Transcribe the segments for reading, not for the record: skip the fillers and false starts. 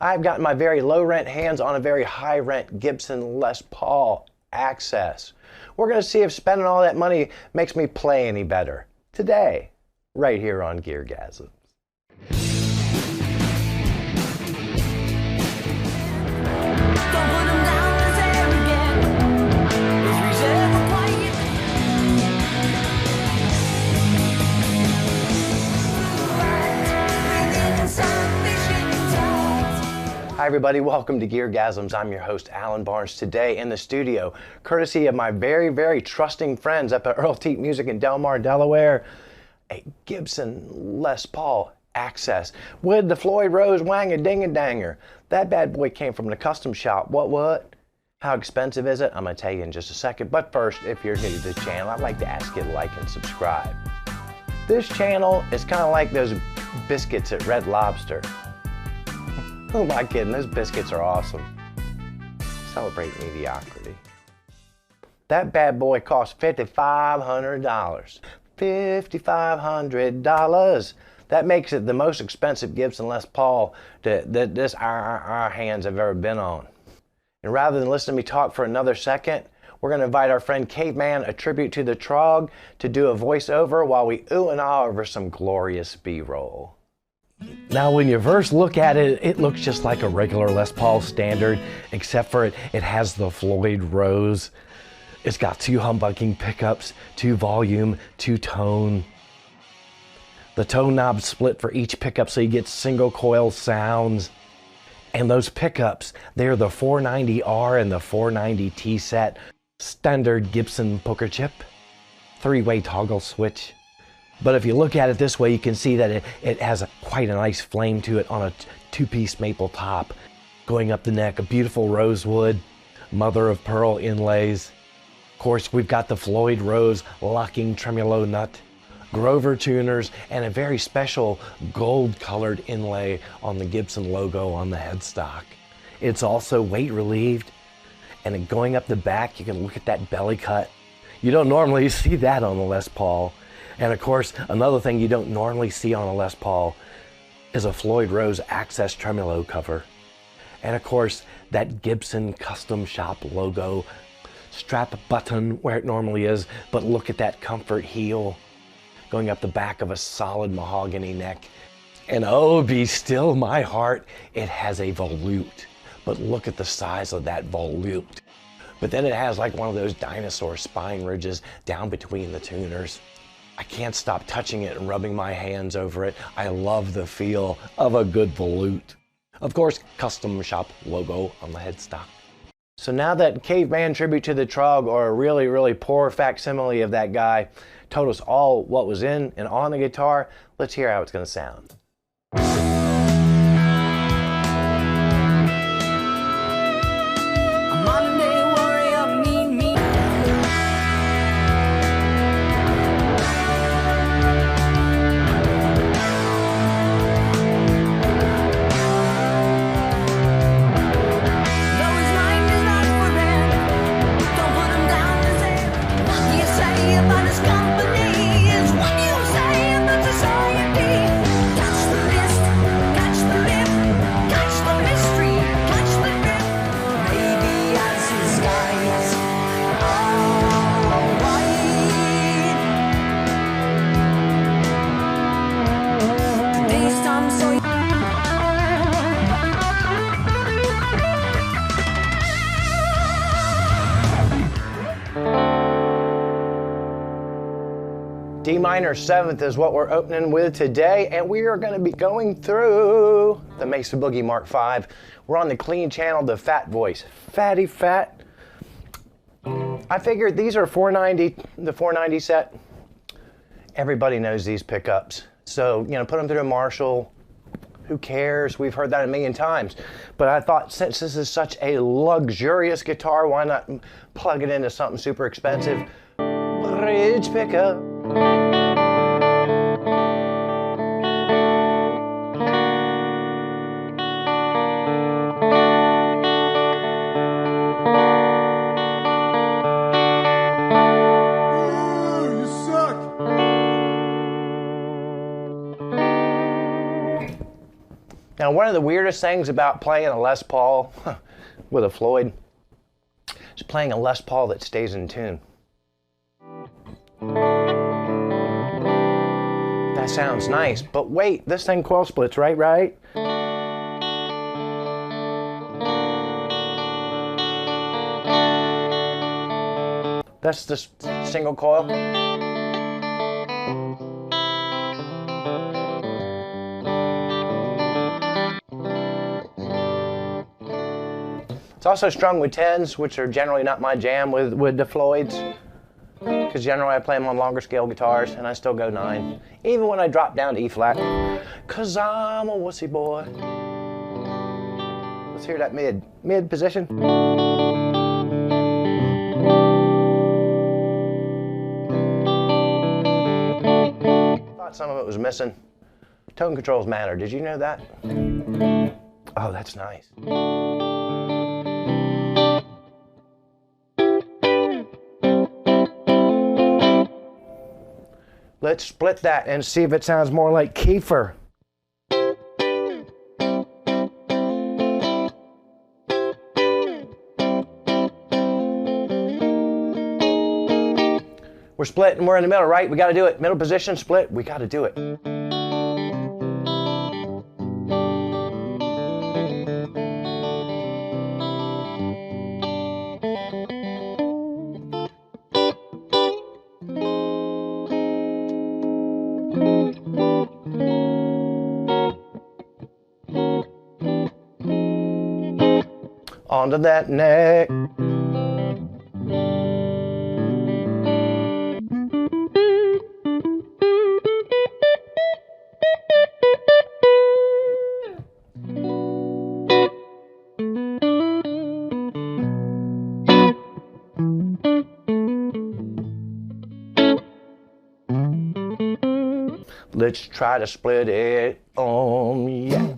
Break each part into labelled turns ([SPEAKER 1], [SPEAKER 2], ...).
[SPEAKER 1] I've got my very low rent hands on a very high rent Gibson Les Paul Axcess. We're going to see if spending all that money makes me play any better. Today, right here on GearGasms. Hi everybody, welcome to GearGasms. I'm your host Alan Barnes. Today in the studio, courtesy of my very, very trusting friends up at Earl Teat Music in Delmar, Delaware, a Gibson Les Paul Axcess with the Floyd Rose wang-a-ding-a-danger. That bad boy came from the custom shop. What? How expensive is it? I'm going to tell you in just a second. But first, if you're new to the channel, I'd like to ask you to like and subscribe. This channel is kind of like those biscuits at Red Lobster. Who am I kidding? Those biscuits are awesome. Celebrate mediocrity. That bad boy cost $5,500. $5,500. That makes it the most expensive Gibson Les Paul that our hands have ever been on. And rather than listen to me talk for another second, we're going to invite our friend Caveman, a tribute to the Trog, to do a voiceover while we ooh and ah over some glorious B-roll. Now when you first look at it, it looks just like a regular Les Paul standard, except for it has the Floyd Rose. It's got 2 humbucking pickups, 2 volume, 2 tone. The tone knob's split for each pickup so you get single coil sounds. And those pickups, they're the 490R and the 490T set, standard Gibson poker chip, 3-way toggle switch. But if you look at it this way, you can see that it has quite a nice flame to it on a 2-piece maple top. Going up the neck, a beautiful rosewood, mother of pearl inlays. Of course, we've got the Floyd Rose locking tremolo nut, Grover tuners, and a very special gold-colored inlay on the Gibson logo on the headstock. It's also weight relieved, and going up the back, you can look at that belly cut. You don't normally see that on the Les Paul. And of course, another thing you don't normally see on a Les Paul is a Floyd Rose Axcess tremolo cover. And of course, that Gibson Custom Shop logo, strap button where it normally is, but look at that comfort heel going up the back of a solid mahogany neck. And oh, be still my heart, it has a volute. But look at the size of that volute. But then it has like one of those dinosaur spine ridges down between the tuners. I can't stop touching it and rubbing my hands over it. I love the feel of a good volute. Of course, custom shop logo on the headstock. So now that Caveman tribute to the Trog, or a really, really poor facsimile of that guy, told us all what was in and on the guitar, let's hear how it's going to sound. D minor 7th is what we're opening with today, and we are going to be going through the Mesa Boogie Mark V. We're on the clean channel, the Fat Voice. Fatty Fat. I figured these are 490, the 490 set. Everybody knows these pickups. So, you know, put them through a Marshall. Who cares? We've heard that a million times. But I thought, since this is such a luxurious guitar, why not plug it into something super expensive? Bridge pickup. Now, one of the weirdest things about playing a Les Paul with a Floyd is playing a Les Paul that stays in tune. That sounds nice, but wait, this thing coil splits, right? That's the single coil. It's also strung with 10s, which are generally not my jam with the Floyds, because generally I play them on longer scale guitars, and I still go 9, even when I drop down to E flat, because I'm a wussy boy. Let's hear that mid position. Thought some of it was missing. Tone controls matter. Did you know that? Oh, that's nice. Let's split that and see if it sounds more like Kiefer. We're split and we're in the middle, right? We got to do it. Middle position, split. We got to do it. Onto that neck. Let's try to split it on, yeah.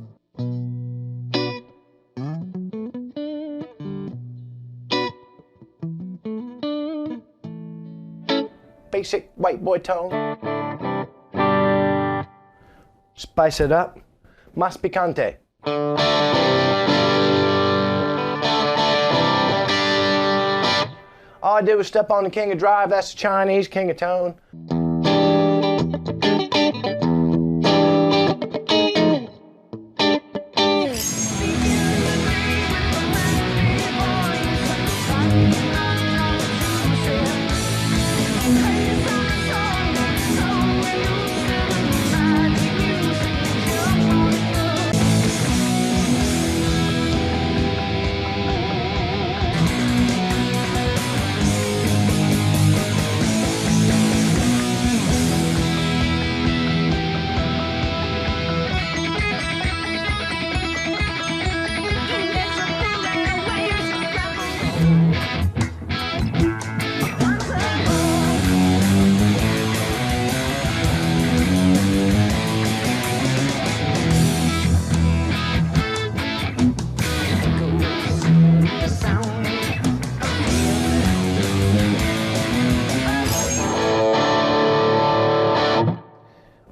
[SPEAKER 1] Basic white boy tone. Spice it up. Más picante. All I did was step on the king of drive. That's the Chinese king of tone.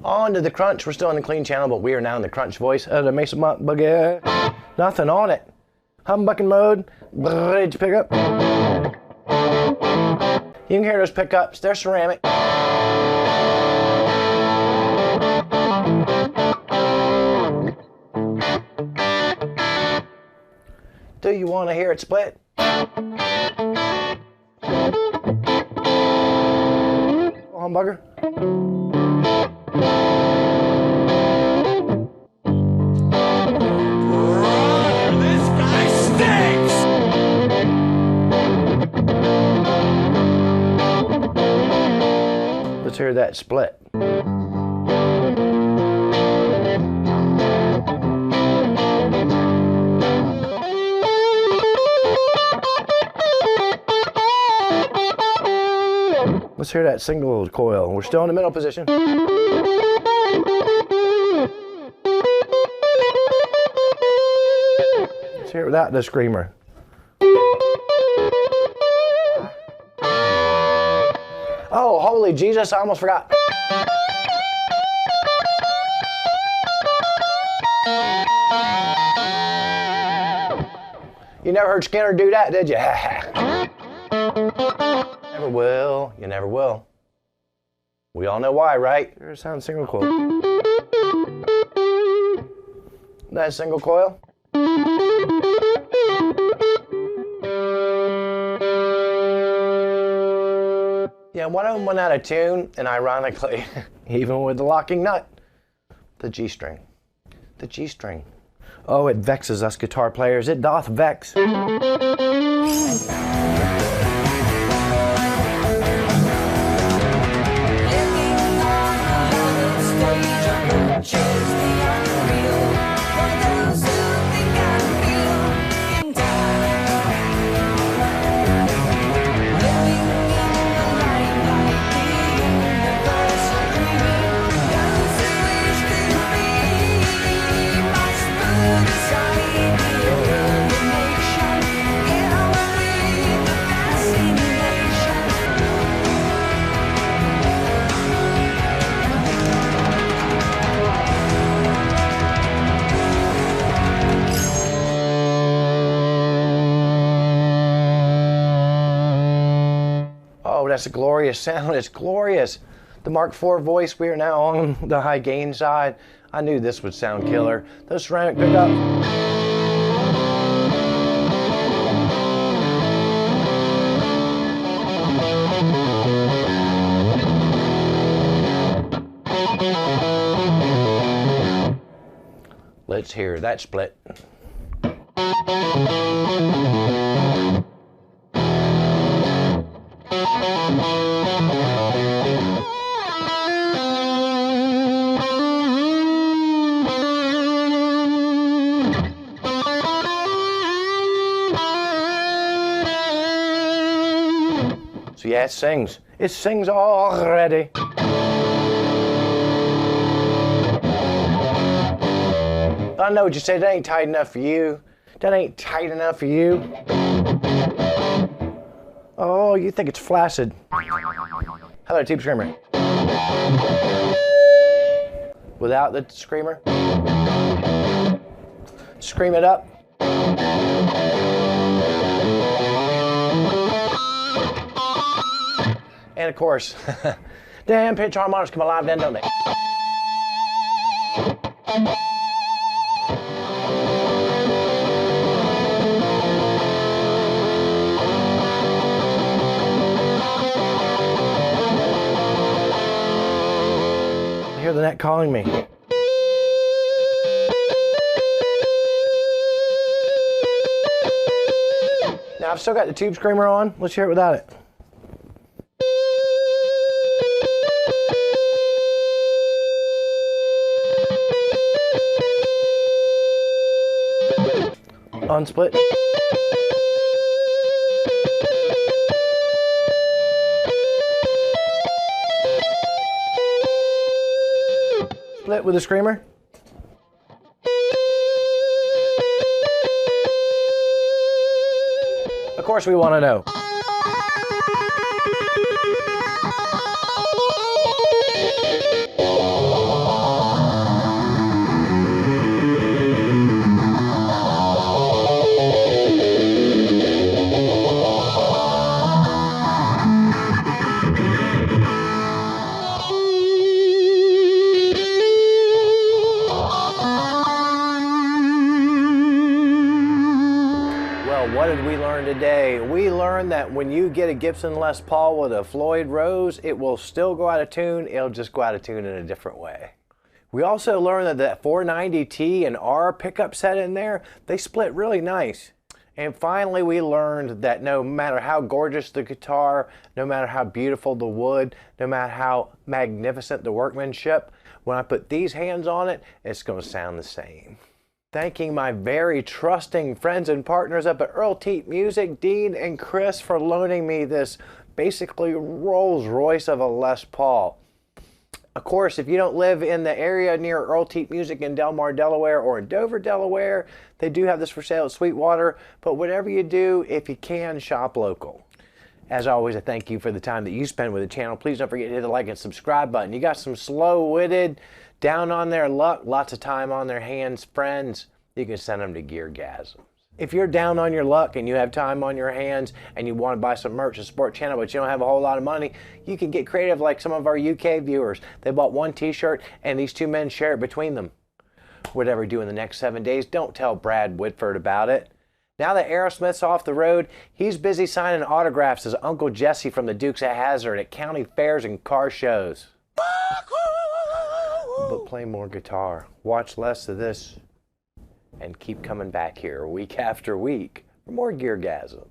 [SPEAKER 1] On to the crunch. We're still in the clean channel, but we are now in the crunch voice of the Mesa Boogie. Nothing on it. Humbucking mode. Bridge pickup. You can hear those pickups. They're ceramic. Do you want to hear it split? Humbucker.
[SPEAKER 2] This guy stinks!
[SPEAKER 1] Let's hear that split. Let's hear that single coil. We're still in the middle position. Let's hear it without the screamer. Oh, holy Jesus, I almost forgot. You never heard Skinner do that, did you? Never will, you never will. We all know why, right? Here's a sound single coil. That single coil. Yeah, one of them went out of tune, and ironically, even with the locking nut, the G string. The G string. Oh, it vexes us guitar players. It doth vex. Oh, that's a glorious sound. It's glorious. The Mark IV voice, we are now on the high gain side. I knew this would sound killer. Those ceramic pickup. Let's hear that split. So yeah, it sings. It sings already. I know what you say, that ain't tight enough for you. That ain't tight enough for you. Oh, you think it's flaccid. How about a tube screamer? Without the screamer? Scream it up. And of course, damn pitch harmonics come alive then, don't they? I hear the net calling me. Now I've still got the tube screamer on. Let's hear it without it. Unsplit. Split with a screamer. Of course we want to know. What did we learn today? We learned that when you get a Gibson Les Paul with a Floyd Rose, it will still go out of tune. It'll just go out of tune in a different way. We also learned that that 490T and R pickup set in there, they split really nice. And finally, we learned that no matter how gorgeous the guitar, no matter how beautiful the wood, no matter how magnificent the workmanship, when I put these hands on it, it's going to sound the same. Thanking my very trusting friends and partners up at Earl Teat Music, Dean and Chris, for loaning me this basically Rolls Royce of a Les Paul. Of course, if you don't live in the area near Earl Teat Music in Delmar, Delaware, or in Dover, Delaware, they do have this for sale at Sweetwater. But whatever you do, if you can, shop local. As always, I thank you for the time that you spend with the channel. Please don't forget to hit the like and subscribe button. You got some slow-witted, down on their luck, lots of time on their hands friends, you can send them to GearGasms. If you're down on your luck and you have time on your hands and you want to buy some merch to support the channel, but you don't have a whole lot of money, you can get creative like some of our UK viewers. They bought one t-shirt and these two men share it between them. Whatever you do in the next 7 days, don't tell Brad Whitford about it. Now that Aerosmith's off the road, he's busy signing autographs as Uncle Jesse from the Dukes of Hazzard at county fairs and car shows. But play more guitar, watch less of this, and keep coming back here week after week for more GearGasms.